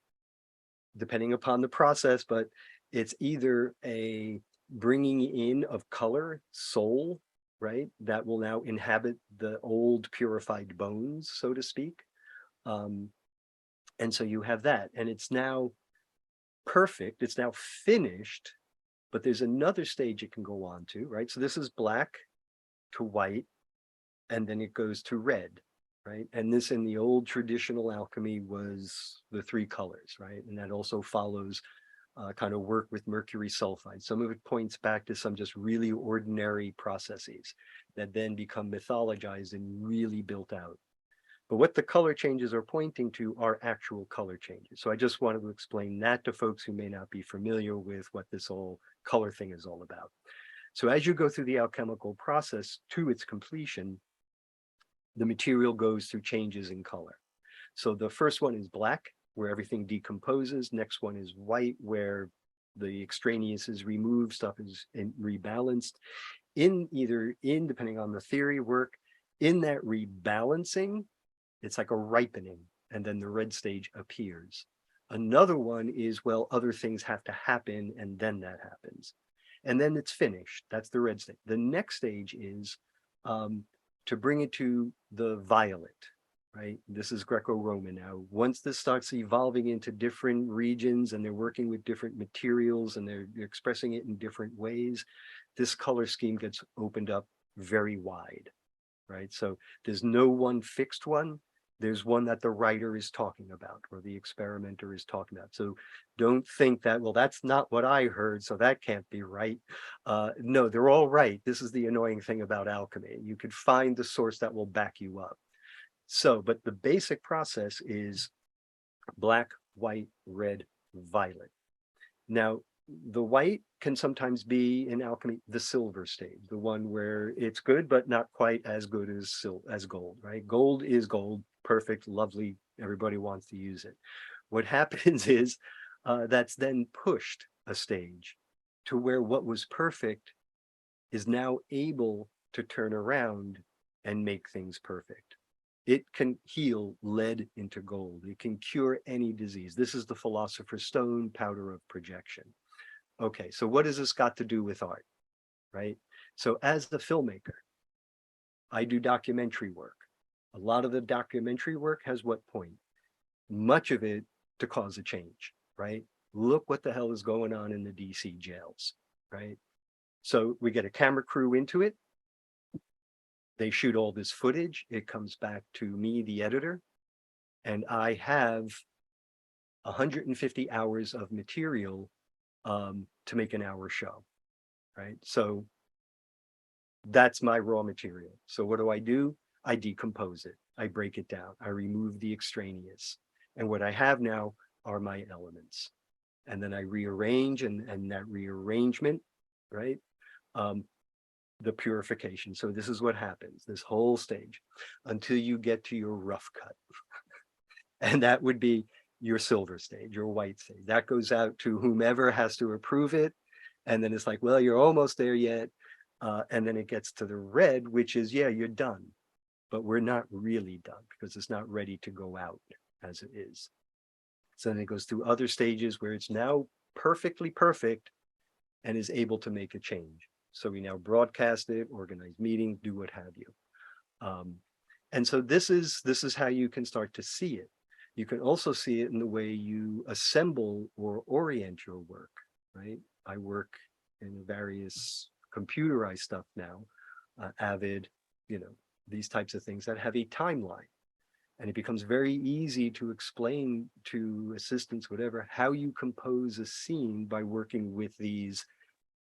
depending upon the process, but it's either a bringing in of color, soul, right? That will now inhabit the old purified bones, so to speak. And so you have that, and it's now perfect, it's now finished, but there's another stage it can go on to, right? So this is black to white, and then it goes to red, right? And this in the old traditional alchemy was the three colors, right? And that also follows kind of work with mercury sulfide. Some of it points back to some just really ordinary processes that then become mythologized and really built out. But what the color changes are pointing to are actual color changes. So I just wanted to explain that to folks who may not be familiar with what this whole color thing is all about. So as you go through the alchemical process to its completion, the material goes through changes in color. So the first one is black, where everything decomposes. Next one is white, where the extraneous is removed, stuff is rebalanced. depending on the theory work, in that rebalancing, it's like a ripening, and then the red stage appears. Another one is, well, other things have to happen, and then that happens. And then it's finished. That's the red stage. The next stage is to bring it to the violet, right? This is Greco-Roman now. Once this starts evolving into different regions and they're working with different materials and they're expressing it in different ways, this color scheme gets opened up very wide, right? So there's no one fixed one. There's one that the writer is talking about or the experimenter is talking about. So don't think that, well, that's not what I heard, so that can't be right. No, they're all right. This is the annoying thing about alchemy. You could find the source that will back you up. So, but the basic process is black, white, red, violet. Now, the white can sometimes be in alchemy the silver stage, the one where it's good, but not quite as good as gold, right? Gold is gold, perfect, lovely, everybody wants to use it. What happens is that's then pushed a stage to where what was perfect is now able to turn around and make things perfect. It can heal lead into gold. It can cure any disease. This is the philosopher's stone, powder of projection. Okay, so what has this got to do with art, right? So as the filmmaker, I do documentary work. A lot of the documentary work has what point? Much of it to cause a change, right? Look what the hell is going on in the DC jails, right? So we get a camera crew into it. They shoot all this footage. It comes back to me, the editor, and I have 150 hours of material to make an hour show, right? So that's my raw material. So what do? I decompose it. I break it down. I remove the extraneous. And what I have now are my elements. And then I rearrange, and that rearrangement, right? The purification. So this is what happens, this whole stage, until you get to your rough cut. And that would be your silver stage, your white stage. That goes out to whomever has to approve it. And then it's like, well, you're almost there yet. And then it gets to the red, which is, yeah, you're done. But we're not really done because it's not ready to go out as it is. So then it goes through other stages where it's now perfectly perfect and is able to make a change. So we now broadcast it, organize meetings, do what have you. And so this is how you can start to see it. You can also see it in the way you assemble or orient your work, right? I work in various computerized stuff now, Avid, these types of things that have a timeline. And it becomes very easy to explain to assistants, whatever, how you compose a scene by working with these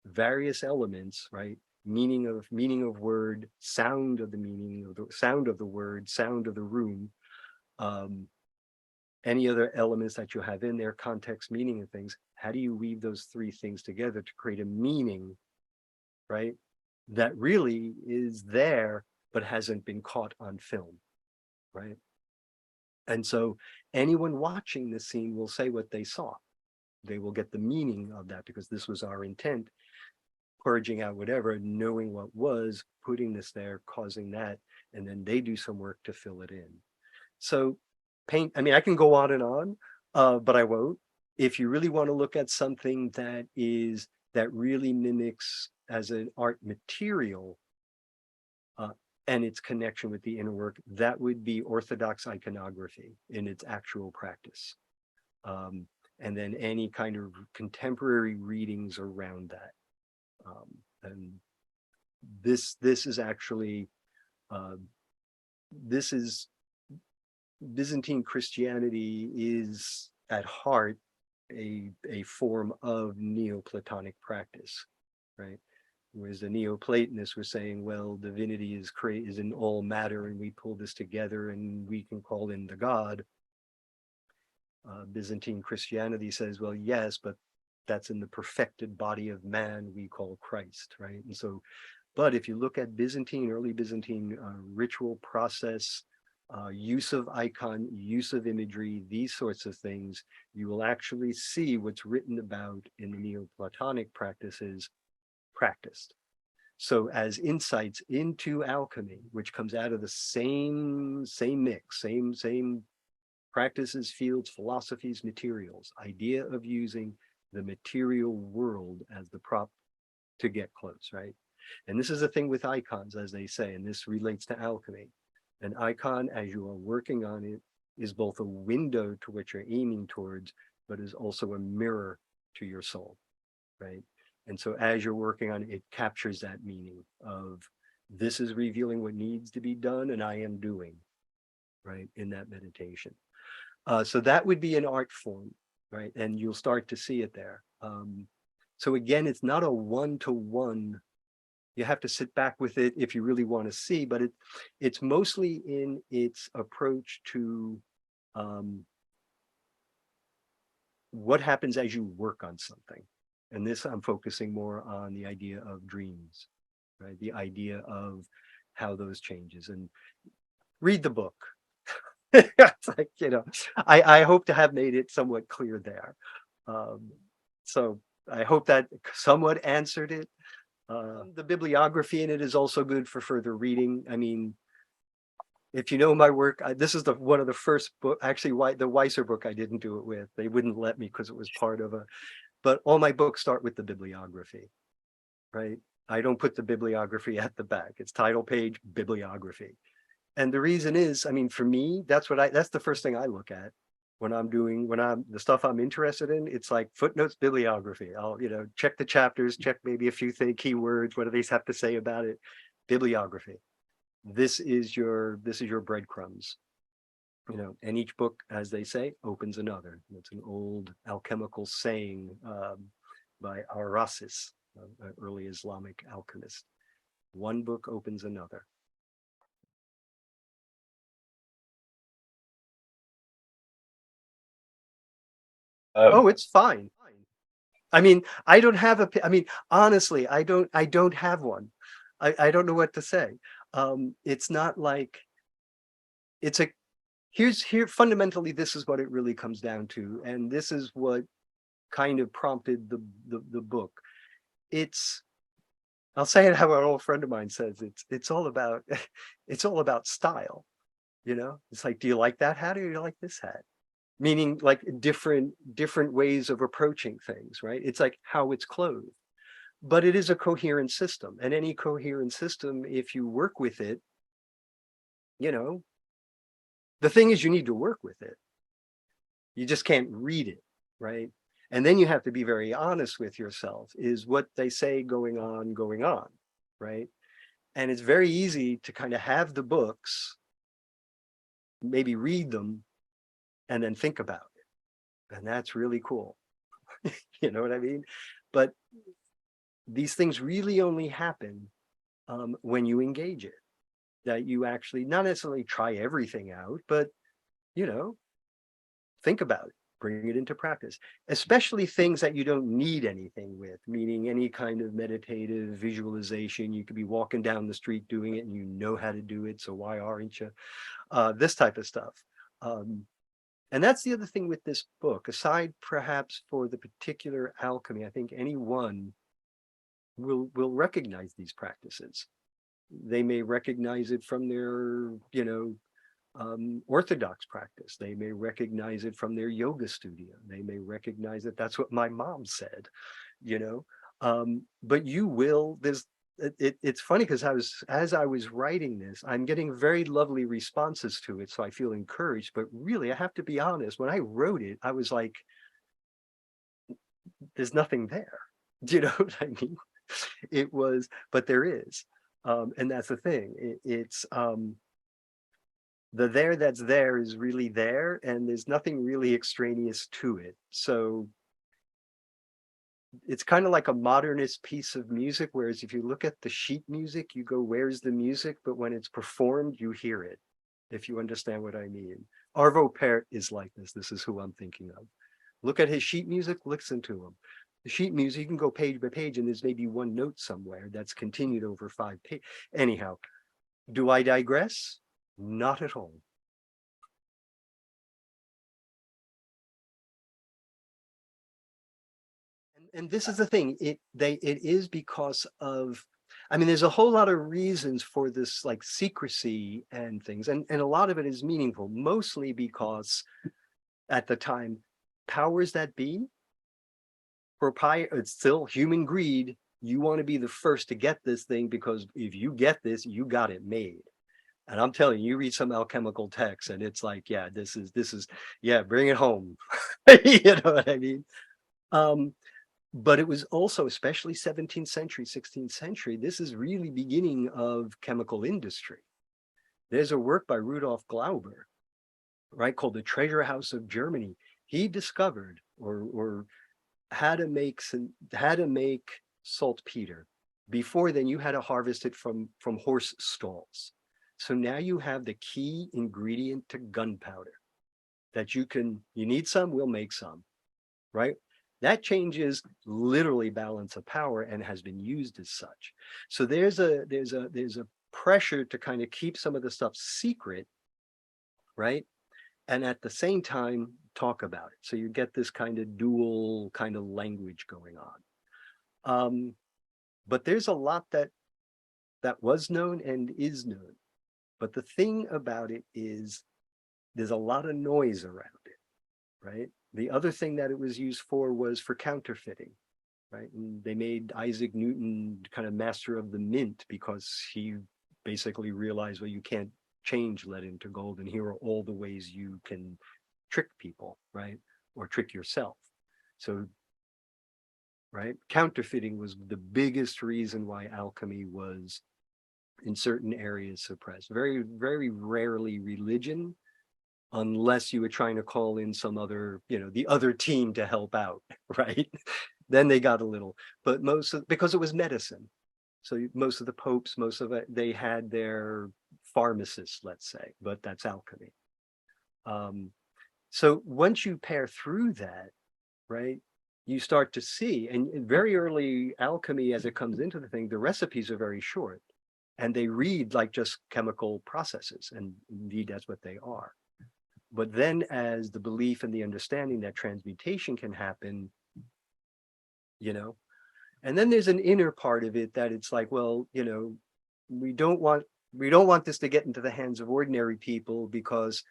various elements, right? Meaning of word, sound of the meaning of the sound of the word, sound of the room, any other elements that you have in there, context, meaning of things. How do you weave those three things together to create a meaning, right? That really is there, but hasn't been caught on film, right? And so anyone watching this scene will say what they saw. They will get the meaning of that because this was our intent, purging out whatever, knowing what was, putting this there, causing that, and then they do some work to fill it in. So paint, I mean, I can go on, but I won't. If you really want to look at something that really mimics as an art material and its connection with the inner work, that would be Orthodox iconography in its actual practice. And then any kind of contemporary readings around that. And this is actually, this is Byzantine Christianity is at heart a form of Neoplatonic practice, right? Whereas the Neoplatonists were saying, well, divinity is in all matter, and we pull this together and we can call in the God. Byzantine Christianity says, well, yes, but that's in the perfected body of man we call Christ, right? And so, but if you look at early Byzantine ritual process, use of icon, use of imagery, these sorts of things, you will actually see what's written about in the Neoplatonic practices practiced. So as insights into alchemy, which comes out of the same mix, same practices, fields, philosophies, materials, idea of using the material world as the prop to get close, right? And this is the thing with icons, as they say, and this relates to alchemy. An icon, as you are working on it, is both a window to what you're aiming towards, but is also a mirror to your soul, right? And so as you're working on it, it captures that meaning of this is revealing what needs to be done, and I am doing, right, in that meditation. So that would be an art form, right? And you'll start to see it there. So again, it's not a one-to-one. You have to sit back with it if you really want to see, but it's mostly in its approach to what happens as you work on something. And this I'm focusing more on the idea of dreams, right? The idea of how those changes, and read the book. It's like, I hope to have made it somewhat clear there. So I hope that somewhat answered it. The bibliography in it is also good for further reading. I mean, if you know my work, this is one of the first book, actually, the Weiser book I didn't do it with. They wouldn't let me because it was part of but all my books start with the bibliography, right? I don't put the bibliography at the back. It's title page, bibliography. And the reason is, I mean, for me, that's the first thing I look at when I'm the stuff I'm interested in. It's like footnotes, bibliography. I'll, check the chapters, check maybe a few keywords. What do they have to say about it? Bibliography. This is your breadcrumbs, and each book, as they say, opens another. It's an old alchemical saying by Arasis, an early Islamic alchemist. One book opens another. Oh, it's fine. I mean, I don't have I mean, honestly, I don't have one. I don't know what to say. It's not like it's a here fundamentally, this is what it really comes down to, and this is what kind of prompted the book. I'll say it how an old friend of mine says, it's all about it's all about style. It's like, do you like that hat or do you like this hat? Meaning like different ways of approaching things, right? It's like how it's clothed, but it is a coherent system, and any coherent system, if you work with it, the thing is, you need to work with it. You just can't read it, right? And then you have to be very honest with yourself. Is what they say going on, right? And it's very easy to kind of have the books, maybe read them, and then think about it. And that's really cool. You know what I mean? But these things really only happen when you engage it, that you actually not necessarily try everything out, but, think about it, bring it into practice, especially things that you don't need anything with, meaning any kind of meditative visualization. You could be walking down the street doing it and you know how to do it. So why aren't you? This type of stuff. And that's the other thing with this book, aside perhaps for the particular alchemy, I think anyone will recognize these practices. They may recognize it from their, Orthodox practice. They may recognize it from their yoga studio. They may recognize that that's what my mom said, but you will, it's funny because as I was writing this, I'm getting very lovely responses to it. So I feel encouraged, but really I have to be honest, when I wrote it, I was like, there's nothing there. Do you know what I mean? It was, but there is. And that's the thing. It's the there that's there is really there, and there's nothing really extraneous to it. So it's kind of like a modernist piece of music, whereas if you look at the sheet music, you go, where's the music? But when it's performed, you hear it, if you understand what I mean. Arvo Pärt is like this. This is who I'm thinking of. Look at his sheet music, listen to him. The sheet music, you can go page by page, and there's maybe one note somewhere that's continued over 5 pages. Anyhow, do I digress? Not at all. And this is the thing, it is because of, I mean, there's a whole lot of reasons for this like secrecy and things, and a lot of it is meaningful, mostly because at the time, powers that be, it's still human greed. You want to be the first to get this thing because if you get this, you got it made. And I'm telling you, you read some alchemical texts and it's like, yeah, this is, yeah, bring it home. You know what I mean? But it was also, especially 17th century, 16th century, this is really beginning of chemical industry. There's a work by Rudolf Glauber, right, called The Treasure House of Germany. He discovered or how to make saltpeter. Before then, you had to harvest it from horse stalls. So now you have the key ingredient to gunpowder that you need some, we'll make some, right? That changes literally balance of power and has been used as such. So there's a pressure to kind of keep some of the stuff secret, right? And at the same time, talk about it. So you get this kind of dual kind of language going on. But there's a lot that was known and is known. But the thing about it is there's a lot of noise around it, right? The other thing that it was used for was for counterfeiting, right? And they made Isaac Newton kind of master of the mint because he basically realized, well, you can't change lead into gold, and here are all the ways you can trick people, right? Or trick yourself. So, right, counterfeiting was the biggest reason why alchemy was in certain areas suppressed. Very, very rarely religion, unless you were trying to call in some other, the other team to help out, right? Then they got a little, but because it was medicine. So most of the popes, most of it, they had their pharmacists, let's say, but that's alchemy. So once you pair through that, right, you start to see, and very early alchemy, as it comes into the thing, the recipes are very short and they read like just chemical processes, and indeed that's what they are. But then as the belief and the understanding that transmutation can happen, and then there's an inner part of it that it's like, well, we don't want this to get into the hands of ordinary people because,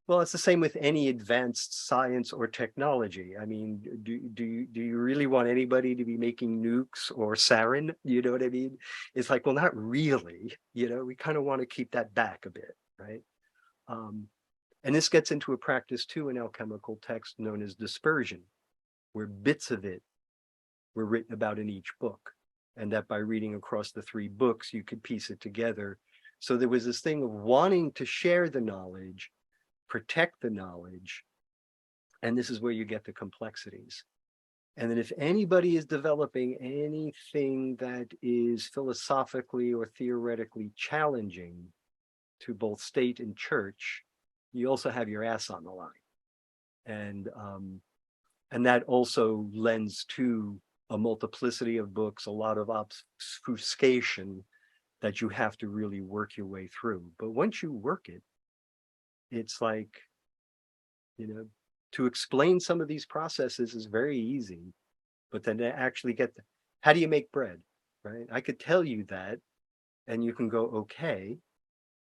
well, it's the same with any advanced science or technology. I mean, do you really want anybody to be making nukes or sarin? You know what I mean? It's like, well, not really. We kind of want to keep that back a bit, right? And this gets into a practice too in alchemical text known as dispersion, where bits of it were written about in each book, and that by reading across the 3 books, you could piece it together. So there was this thing of wanting to share the knowledge, protect the knowledge, and this is where you get the complexities. And then if anybody is developing anything that is philosophically or theoretically challenging to both state and church, you also have your ass on the line. And that also lends to a multiplicity of books, a lot of obfuscation that you have to really work your way through. But once you work it, it's like, to explain some of these processes is very easy, but then to actually how do you make bread, right? I could tell you that, and you can go, okay.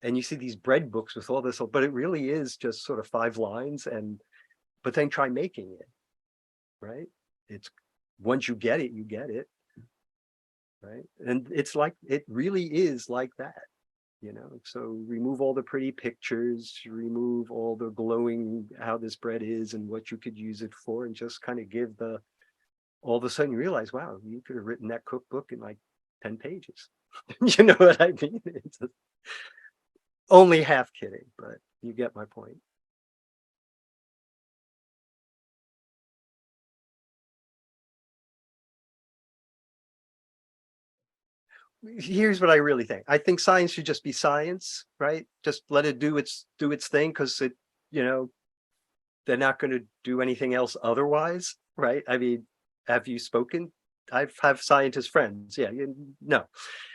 And you see these bread books with all this, but it really is just sort of 5 lines, but then try making it, right? It's once you get it, right? And it's like, it really is like that, so remove all the pretty pictures, remove all the glowing, how this bread is and what you could use it for, and just kind of give all of a sudden you realize, wow, you could have written that cookbook in like 10 pages. You know what I mean? It's only half kidding, but you get my point. Here's what I really think. I think science should just be science, right? Just let it do its thing, because they're not going to do anything else otherwise, right? I mean, have you spoken? I have scientist friends. Yeah, no.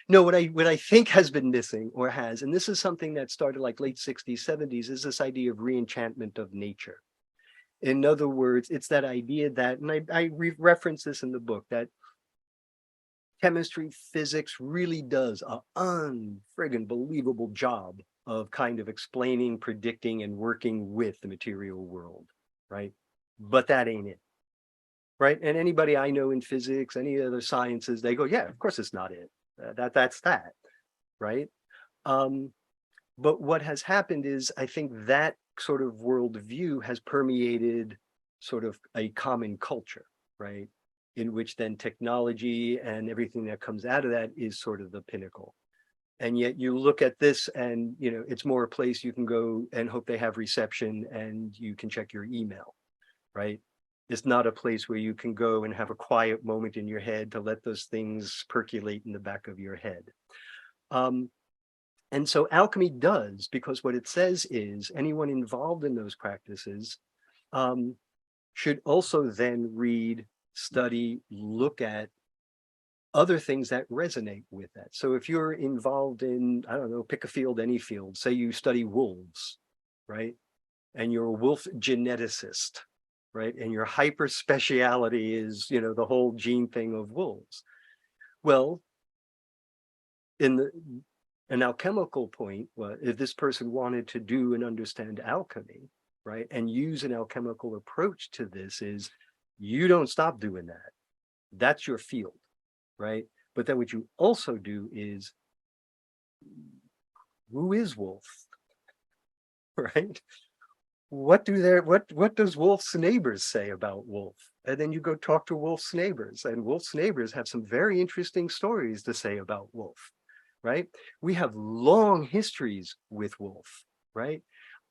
What I think has been missing, and this is something that started like late 60s, 70s, is this idea of reenchantment of nature. In other words, it's that idea that, and I reference this in the book, that chemistry, physics really does a unfriggin' believable job of kind of explaining, predicting, and working with the material world, right? But that ain't it, right? And anybody I know in physics, any other sciences, they go, yeah, of course it's not it. That's that, right? But what has happened is I think that sort of worldview has permeated sort of a common culture, right? In which then technology and everything that comes out of that is sort of the pinnacle. And yet you look at this and, you know, it's more a place you can go and hope they have reception and you can check your email, right? It's not a place where you can go and have a quiet moment in your head to let those things percolate in the back of your head. And so alchemy does, because what it says is anyone involved in those practices should also then read, study, look at other things that resonate with that. So if you're involved in, I don't know, pick a field, any field, say you study wolves, right? And you're a wolf geneticist, right? And your hyper speciality is, you know, the whole gene thing of wolves. Well, in an alchemical point, well, if this person wanted to do and understand alchemy, right, and use an alchemical approach to this, is you don't stop doing that. That's your field, right? But then what you also do is, who is Wolf, right? What does Wolf's neighbors say about Wolf? And then you go talk to Wolf's neighbors, and Wolf's neighbors have some very interesting stories to say about Wolf, right? We have long histories with Wolf, right?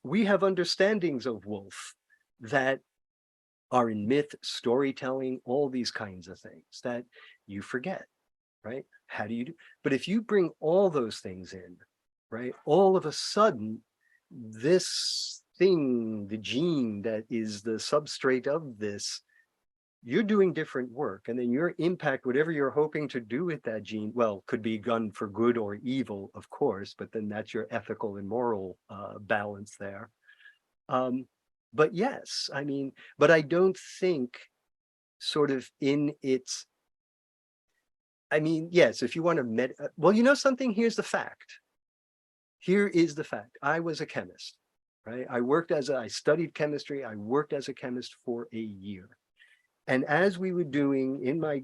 We have understandings of Wolf that are in myth, storytelling, all these kinds of things that you forget, right? How do you do? But if you bring all those things in, right, all of a sudden, this thing, the gene that is the substrate of this, you're doing different work. And then your impact, whatever you're hoping to do with that gene, well, could be done for good or evil, of course, but then that's your ethical and moral balance there. But yes, I mean, but I don't think sort of in its, I mean, yes, if you want to well, you know something, here's the fact. Here is the fact. I was a chemist, right? I studied chemistry. I worked as a chemist for a year. And as we were doing in my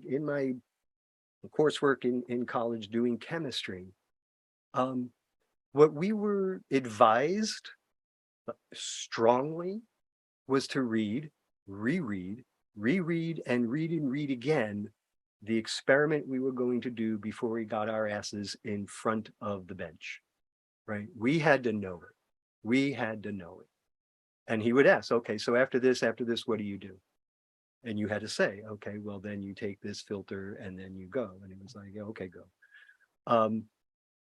coursework in college doing chemistry, what we were advised strongly was to read, reread, and read again the experiment we were going to do before we got our asses in front of the bench, right? We had to know it. We had to know it. And he would ask, okay, so after this, what do you do? And you had to say, okay, well, then you take this filter and then you go. And he was like, yeah, okay, go.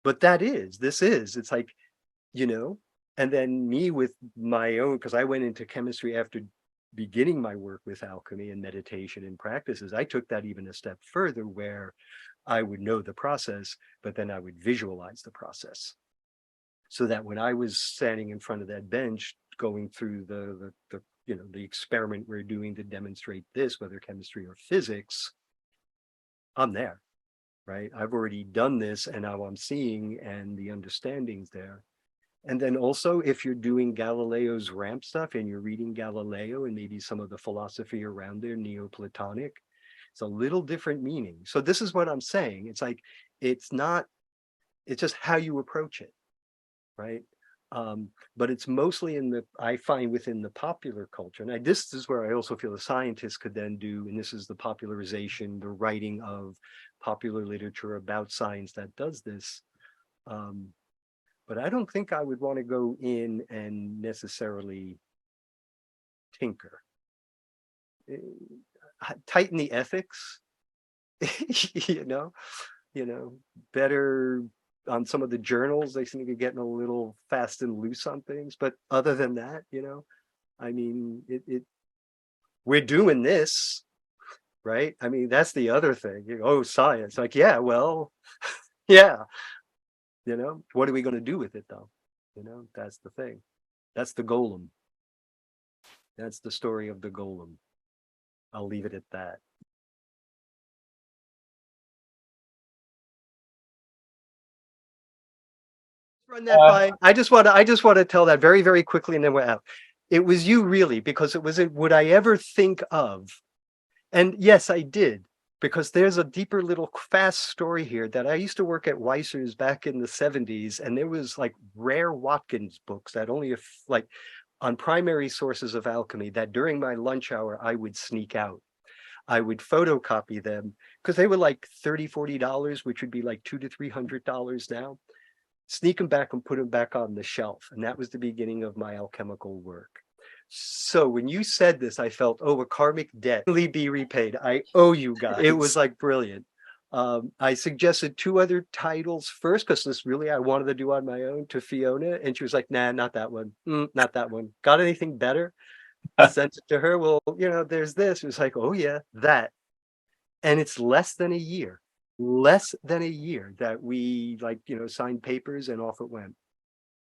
But it's like, you know, and then me with my own, because I went into chemistry after beginning my work with alchemy and meditation and practices. I took that even a step further where I would know the process, but then I would visualize the process. So that when I was standing in front of that bench, going through the you know, the experiment we're doing to demonstrate this, whether chemistry or physics, I'm there, right? I've already done this and now I'm seeing, and the understanding's there. And then also, if you're doing Galileo's ramp stuff and you're reading Galileo and maybe some of the philosophy around there, Neoplatonic, it's a little different meaning. So this is what I'm saying. It's like, it's just how you approach it, right? But it's mostly I find within the popular culture. And this is where I also feel the scientists could then do, and this is the popularization, the writing of popular literature about science that does this. But I don't think I would want to go in and necessarily tinker. Tighten the ethics, you know, better on some of the journals. They seem to be getting a little fast and loose on things. But other than that, you know, I mean, we're doing this, right? I mean, that's the other thing. Oh, science. Like, yeah, well, yeah. You know, what are we going to do with it, though? You know, that's the thing. That's the golem. That's the story of the golem. I'll leave it at that. Run that by. I just want to tell that very, very quickly, and then we're out. It was you really, because it was, would I ever think of? And yes, I did, because there's a deeper little fast story here that I used to work at Weisser's back in the 70s, and there was like rare Watkins books that only like on primary sources of alchemy that during my lunch hour I would sneak out. I would photocopy them because they were like $30, $40, which would be like $200 to $300 now. Sneak them back and put them back on the shelf. And that was the beginning of my alchemical work. So when you said this, I felt, oh, a karmic debt will be repaid. I owe you guys. It was like brilliant. I suggested 2 other titles first, because this really I wanted to do on my own, to Fiona. And she was like, nah, not that one. Not that one. Got anything better? Sent it to her. Well, there's this. It was like, oh yeah, that. And it's less than a year that we signed papers and off it went.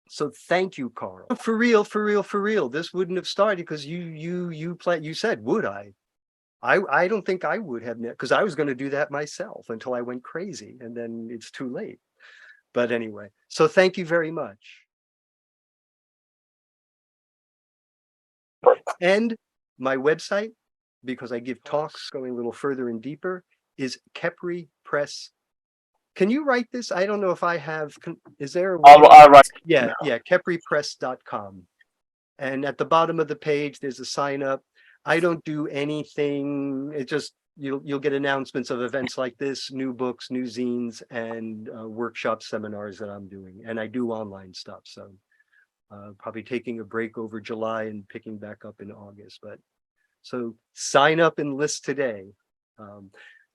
So thank you, Carl. For real, for real, for real. This wouldn't have started because you said, would I? I don't think I would have, because I was going to do that myself until I went crazy, and then it's too late. But anyway, so thank you very much. And my website, because I give talks going a little further and deeper, is Khepri Press. Can you write this? I don't know if I have. Is there a way? I'll write. Yeah, KhepriPress.com. And at the bottom of the page, there's a sign up. I don't do anything. It just, you'll get announcements of events like this, new books, new zines, and workshop seminars that I'm doing. And I do online stuff. So probably taking a break over July and picking back up in August. But so sign up and list today.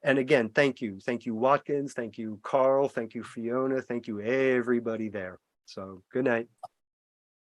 And again, thank you. Thank you, Watkins. Thank you, Carl. Thank you, Fiona. Thank you, everybody there. So good night.